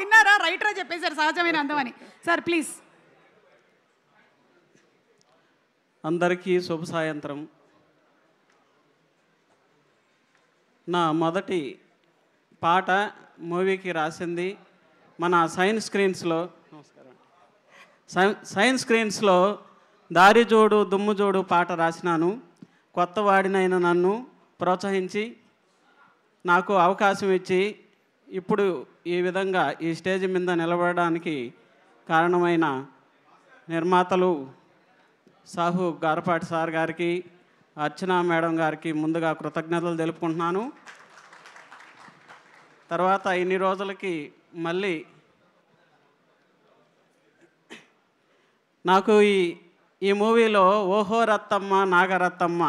విన్నారా? రైటరే చెప్పేశారు సహజమైన అందం అని. Sir please. అందరికీ శుభ సాయంత్రం. నా మొదటి పాట మూవీకి రాసింది మన సైన్స్ స్క్రీన్స్లో దారి జోడు దుమ్ము జోడు పాట రాసినాను. కొత్త వాడినైన నన్ను ప్రోత్సహించి నాకు అవకాశం ఇచ్చి ఇప్పుడు ఈ విధంగా ఈ స్టేజ్ మీద నిలబడడానికి కారణమైన నిర్మాతలు సాహు గారపాటి సార్ గారికి, అర్చన మేడం గారికి ముందుగా కృతజ్ఞతలు తెలుపుకుంటున్నాను. తర్వాత ఇన్ని రోజులకి మళ్ళీ నాకు ఈ మూవీలో ఓహో రత్తమ్మ నాగరత్తమ్మ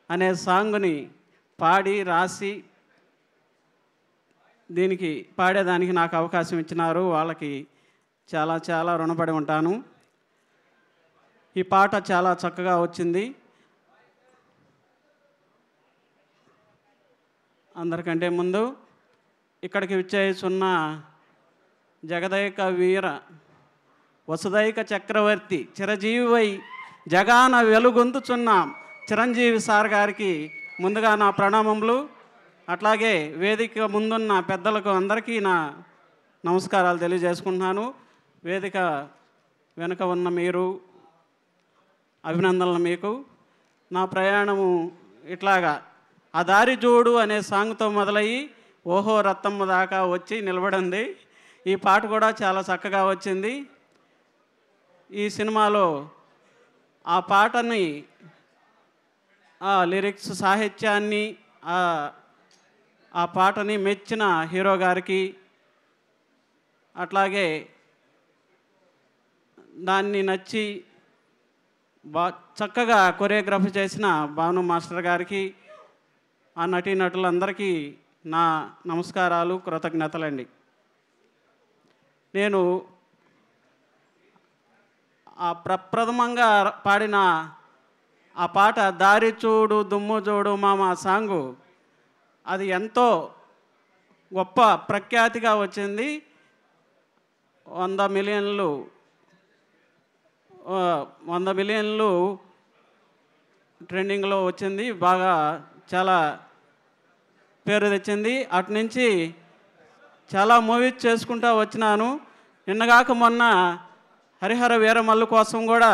అనే సాంగ్ని పాడి రాసి దీనికి పాడేదానికి నాకు అవకాశం ఇచ్చినారు. వాళ్ళకి చాలా చాలా రుణపడి ఉంటాను. ఈ పాట చాలా చక్కగా వచ్చింది. అందరికంటే ముందు ఇక్కడికి విచ్చేస్తున్న జగదైక వీర వసుదైక చక్రవర్తి చిరజీవివై జగాన వెలుగొందుచున్న చిరంజీవి సార్ గారికి ముందుగా నా ప్రణామములు. అట్లాగే వేదిక ముందున్న పెద్దలకు అందరికీ నా నమస్కారాలు తెలియజేసుకుంటున్నాను. వేదిక వెనుక ఉన్న మీరు అభినందనలు మీకు. నా ప్రయాణము ఇట్లాగా ఆ దారి జోడు అనే సాంగ్తో మొదలయ్యి ఓహో రత్తమ్మ దాకా వచ్చి నిలబడింది. ఈ పాట కూడా చాలా చక్కగా వచ్చింది. ఈ సినిమాలో ఆ పాటని ఆ లిరిక్స్ సాహిత్యాన్ని ఆ పాటని మెచ్చిన హీరో గారికి, అట్లాగే దాన్ని నచ్చి చక్కగా కొరియోగ్రఫీ చేసిన భాను మాస్టర్ గారికి, ఆ నటీనటులందరికీ నా నమస్కారాలు, కృతజ్ఞతలండి. నేను ఆ ప్రప్రథమంగా పాడిన ఆ పాట దారి చూడు దుమ్ము జోడు మామ సాంగు అది ఎంతో గొప్ప ప్రఖ్యాతిగా వచ్చింది. 100 మిలియన్లు ట్రెండింగ్లో వచ్చింది. బాగా చాలా పేరు తెచ్చింది. అటు నుంచి చాలా మూవీస్ చేసుకుంటూ వచ్చినాను. నిన్నగాక మొన్న హరిహర వీరమల్లు కోసం కూడా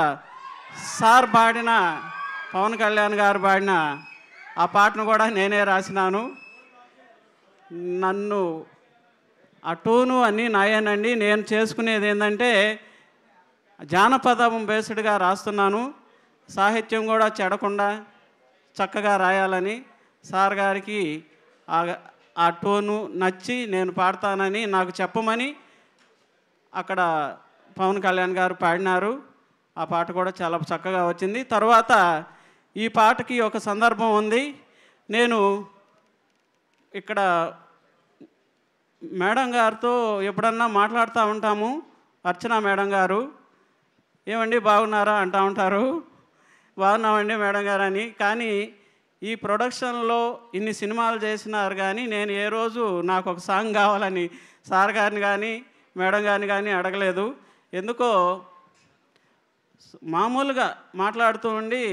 సార్ పాడిన, పవన్ కళ్యాణ్ గారు పాడిన ఆ పాటను కూడా నేనే రాసినాను. నన్ను ఆ టూను అన్నీ నాయేనండి. నేను చేసుకునేది ఏంటంటే జానపదం బేస్డ్గా రాస్తున్నాను. సాహిత్యం కూడా చెడకుండా చక్కగా రాయాలని సార్ గారికి ఆ టోను నచ్చి నేను పాడతానని నాకు చెప్పమని అక్కడ పవన్ కళ్యాణ్ గారు పాడినారు. ఆ పాట కూడా చాలా చక్కగా వచ్చింది. తర్వాత ఈ పాటకి ఒక సందర్భం ఉంది. నేను ఇక్కడ మేడం గారితో ఎప్పుడన్నా మాట్లాడుతూ ఉంటాము. అర్చన మేడం గారు, ఏమండి బాగున్నారా అంటూ ఉంటారు. బాగున్నామండి మేడం గారు అని. కానీ ఈ ప్రొడక్షన్లో ఇన్ని సినిమాలు చేసినారు కానీ నేను ఏ రోజు నాకు ఒక సాంగ్ కావాలని సార్ గారిని కానీ మేడం గారిని కానీ అడగలేదు. ఎందుకో మామూలుగా మాట్లాడుతూ ఉండి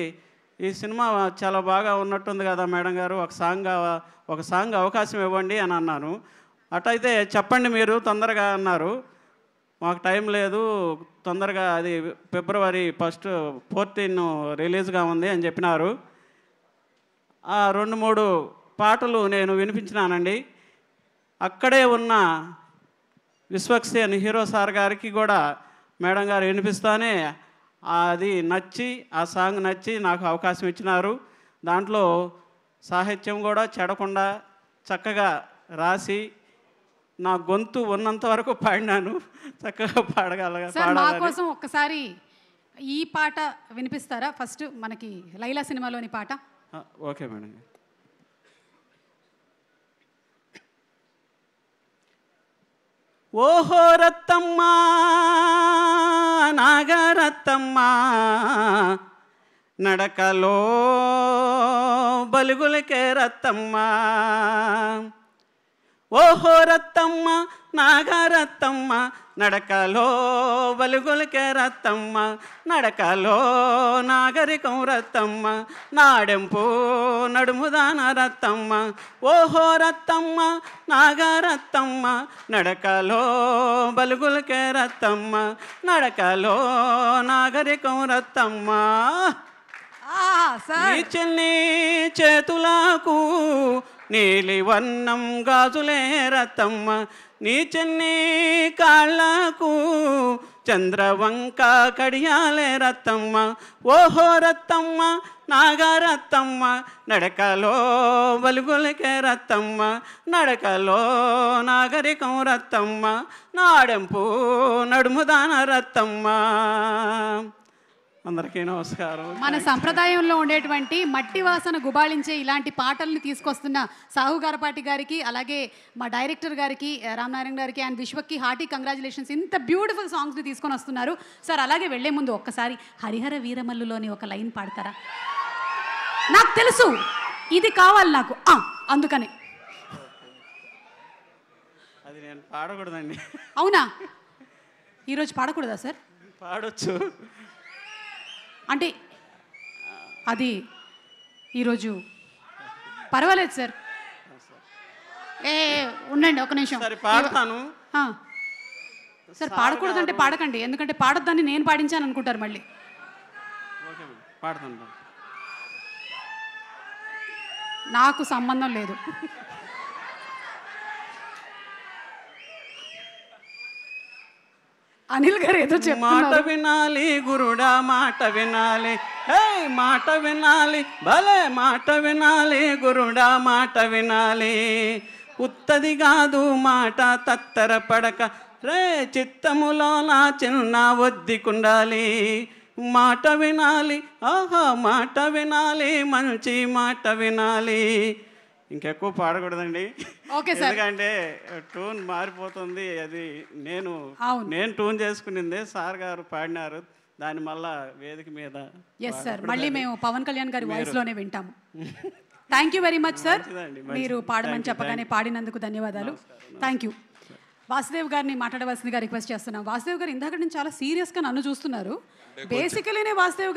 ఈ సినిమా చాలా బాగా ఉన్నట్టుంది కదా మేడం గారు, ఒక సాంగ్ అవకాశం ఇవ్వండి అని అన్నాను. అటైతే చెప్పండి మీరు తొందరగా అన్నారు. మాకు టైం లేదు, తొందరగా అది February 1, 14 రిలీజ్గా ఉంది అని చెప్పినారు. ఆ 2-3 పాటలు నేను వినిపించినానండి. అక్కడే ఉన్న విశ్వక్సేన్ హీరో సార్ గారికి కూడా మేడం గారు వినిపిస్తానే అది నచ్చి, ఆ సాంగ్ నచ్చి నాకు అవకాశం ఇచ్చినారు. దాంట్లో సాహిత్యం కూడా చెడకుండా చక్కగా రాసి నా గొంతు ఉన్నంత వరకు పాడినాను. చక్కగా మా కోసం ఒక్కసారి ఈ పాట వినిపిస్తారా? ఫస్ట్ మనకి లైలా సినిమాలోని పాట. Okay madam. ఓహో రత్తమ్మ నాగరత్తమ్మ నడకలో బలుగులకే రత్తమ్మ, ఓహో రత్తమ్మ నాగరత్తమ్మ నడకలో బలుగులకే రత్తమ్మ నడకలో నాగరికం రత్తమ్మ నాడెంపు నడుముదాన రత్తమ్మ ఓహో రత్తమ్మ నాగరత్తమ్మ నడకలో బలుగులకే రత్తమ్మ నడకలో నాగరికం రత్తమ్మ నీ చెల్లి చేతులకు నీలి వర్ణం గాజులే రత్తమ్మ నీ చెన్ని కాళ్ళకు చంద్రవంక కడియాలే రత్తమ్మ ఓహో రత్తమ్మ నాగరత్తమ్మ నడకలో బలుగులకే రత్తమ్మ నడకలో నాగరికం రత్తమ్మ నాడెంపు నడుముదాన రత్తమ్మ. అందరికీ నమస్కారం. మన సంప్రదాయంలో ఉండేటువంటి మట్టి వాసన గుబాళించే ఇలాంటి పాటల్ని తీసుకొస్తున్న సాహు గారపాటి గారికి, అలాగే మా డైరెక్టర్ గారికి రామనారాయణ గారికి అండ్ విశ్వక్కి హార్టీ కంగ్రాచులేషన్స్. ఇంత బ్యూటిఫుల్ సాంగ్స్ని తీసుకొని వస్తున్నారు సార్. అలాగే వెళ్లే ముందు ఒక్కసారి హరిహర వీరమల్లులోని ఒక లైన్ పాడతారా? నాకు తెలుసు ఇది కావాలి నాకు, అందుకనే. అది నేను పాడకూడదండి. అవునా? ఈరోజు పాడకూడదా సార్? పాడొచ్చు అంటే అది ఈరోజు పర్వాలేదు సార్. ఉండండి ఒక నిమిషం. సరే పాడతాను సార్. పాడకూడదంటే పాడకండి, ఎందుకంటే పాడొద్దని నేను పాడించాను అనుకుంటారు మళ్ళీ. పాడతాను. నాకు సంబంధం లేదు. అనిల్ గారు ఏదో మాట వినాలి గురుడా మాట వినాలి, హే మాట వినాలి భలే మాట వినాలి గురుడా మాట వినాలి. ఉత్తది కాదు మాట తత్తర పడక రే చిత్తములో నా చిన్న ఒద్దికుండాలి. మాట వినాలి ఆహా మాట వినాలి మంచి మాట వినాలి. ఇంకెక్కువ పాడకూడదండి, ఎందుకంటే ట్యూన్ మారిపోతుంది. అది నేను ట్యూన్ చేసుకునిందే, సార్ గారు పాడినారు దాని మళ్ళా వేదిక మీద. ఎస్ సార్, మళ్ళీ మేము పవన్ కళ్యాణ్ గారి వాయిస్లోనే వింటాము. Thank you very much sir. మీరు పాడమని చెప్పగానే పాడినందుకు ధన్యవాదాలు. Thank you. వాసుదేవ్ గారిని మాట్లాడవలసిందిగా రిక్వెస్ట్ చేస్తున్నాం. వాసుదేవ్ గారు ఇందాక నుంచి చాలా సీరియస్గా నన్ను చూస్తున్నారు. బేసికలీనే వాసుదేవ్